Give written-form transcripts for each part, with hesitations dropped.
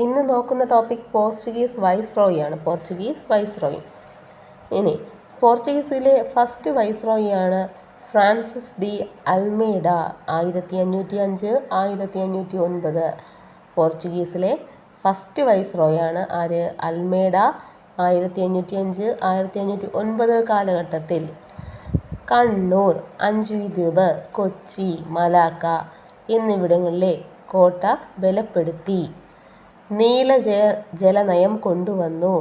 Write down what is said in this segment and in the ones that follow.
ഇന്ന് നോക്കുന്ന topic Portuguese വൈസ്രോയിയാണ്. Portuguese viceroy. ഇനി പോർച്ചുഗീസിലെ ഫസ്റ്റ് വൈസ്രോയിയാണ് ഫ്രാൻസിസ് ഡി അൽമേഡ 1505-1509. പോർച്ചുഗീസിലെ ഫസ്റ്റ് വൈസ്രോയാണ് ആര്? അൽമേഡ. 1505-1509 കാലഘട്ടത്തിൽ കണ്ണൂർ, അഞ്ചുവിദ്വീപ്, കൊച്ചി, മലാക്ക എന്നിവിടങ്ങളിലെ കോട്ട ബലപ്പെടുത്തി. ജലനയം കൊണ്ടുവന്നു.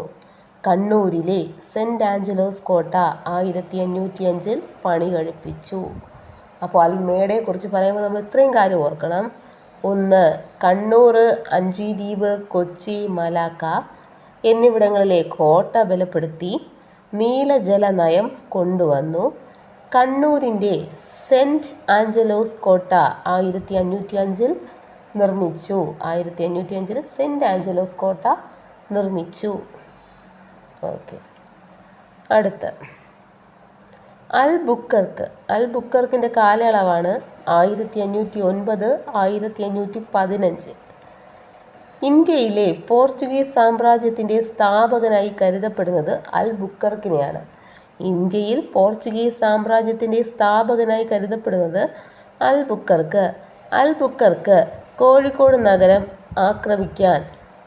കണ്ണൂരിലെ സെൻറ് ആഞ്ചലോസ് കോട്ട 1505 പണി കഴിപ്പിച്ചു. അപ്പോൾ അൽമേഡയെക്കുറിച്ച് പറയുമ്പോൾ നമ്മൾ ഇത്രയും കാര്യം ഓർക്കണം. 1. കണ്ണൂർ, അഞ്ചുദ്വീപ്, കൊച്ചി, മലാക്ക എന്നിവിടങ്ങളിലെ കോട്ട ബലപ്പെടുത്തി. ജലനയം കൊണ്ടുവന്നു. കണ്ണൂരിൻ്റെ സെൻറ് ആഞ്ചലോസ് കോട്ട 1505 നിർമ്മിച്ചു. 1505 സെൻറ് ആഞ്ചലോസ് കോട്ട നിർമ്മിച്ചു. ഓക്കെ. അടുത്ത അൽബുക്കർക്കിൻ്റെ കാലയളവാണ് 1509-1515. ഇന്ത്യയിലെ പോർച്ചുഗീസ് സാമ്രാജ്യത്തിൻ്റെ സ്ഥാപകനായി കരുതപ്പെടുന്നത് അൽബുക്കർക്കിനെയാണ്. ഇന്ത്യയിൽ പോർച്ചുഗീസ് സാമ്രാജ്യത്തിൻ്റെ സ്ഥാപകനായി കരുതപ്പെടുന്നത് അൽബുക്കർക്ക് കോഴിക്കോട് നഗരം ആക്രമിക്കാൻ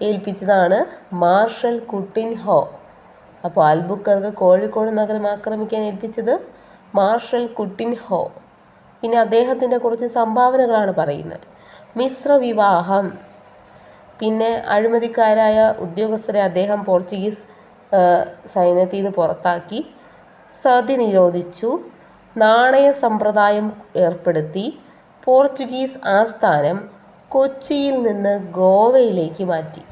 ഏൽപ്പിച്ചതാണ് മാർഷൽ കുട്ടിൻഹോ. അപ്പോൾ അൽബുക്കർക്ക് കോഴിക്കോട് നഗരം ആക്രമിക്കാൻ ഏൽപ്പിച്ചത് മാർഷൽ കുട്ടിൻഹോ. പിന്നെ അദ്ദേഹത്തിൻ്റെ കുറച്ച് സംഭാവനകളാണ് പറയുന്നത്. മിശ്ര വിവാഹം. പിന്നെ അഴിമതിക്കാരായ ഉദ്യോഗസ്ഥരെ അദ്ദേഹം പോർച്ചുഗീസ് സൈന്യത്തിൽ നിന്ന് പുറത്താക്കി. സതി നിരോധിച്ചു. നാണയ സമ്പ്രദായം ഏർപ്പെടുത്തി. പോർച്ചുഗീസ് ആസ്ഥാനം കൊച്ചിയിൽ നിന്ന് ഗോവയിലേക്ക് മാറ്റി.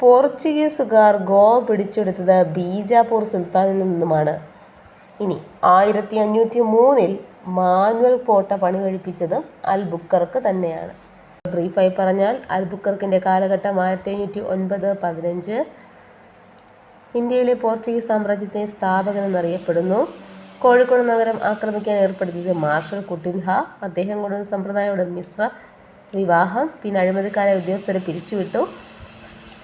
പോർച്ചുഗീസുകാർ ഗോവ പിടിച്ചെടുത്തത് ബീജാപ്പൂർ സുൽത്താനിൽ നിന്നുമാണ്. ഇനി 1503 മാനുവൽ കോട്ട പണി കഴിപ്പിച്ചത് അൽബുക്കർക്ക് തന്നെയാണ്. ബ്രീഫായി പറഞ്ഞാൽ അൽബുക്കർക്കിൻ്റെ കാലഘട്ടം 1509-15. ഇന്ത്യയിലെ പോർച്ചുഗീസ് സാമ്രാജ്യത്തിൻ്റെ സ്ഥാപകൻ എന്നറിയപ്പെടുന്നു. കോഴിക്കോട് നഗരം ആക്രമിക്കാൻ ഏർപ്പെടുത്തിയത് മാർഷൽ കുട്ടിൻഹ. അദ്ദേഹം കൊണ്ടുവന്ന സമ്പ്രദായയുടെ മിശ്ര വിവാഹം. പിന്നെ അഴിമതിക്കാരായ ഉദ്യോഗസ്ഥരെ പിരിച്ചുവിട്ടു.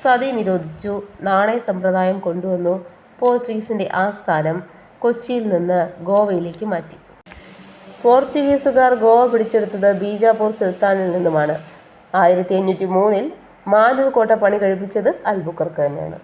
സതി നിരോധിച്ചു. നാണയ സമ്പ്രദായം കൊണ്ടുവന്നു. പോർച്ചുഗീസിൻ്റെ ആസ്ഥാനം കൊച്ചിയിൽ നിന്ന് ഗോവയിലേക്ക് മാറ്റി. പോർച്ചുഗീസുകാർ ഗോവ പിടിച്ചെടുത്തത് ബീജാപ്പൂർ സുൽത്താനിൽ നിന്നുമാണ്. 1503 മാനുവൽ കോട്ട പണി കഴിപ്പിച്ചത് അൽബുക്കർക്ക് തന്നെയാണ്.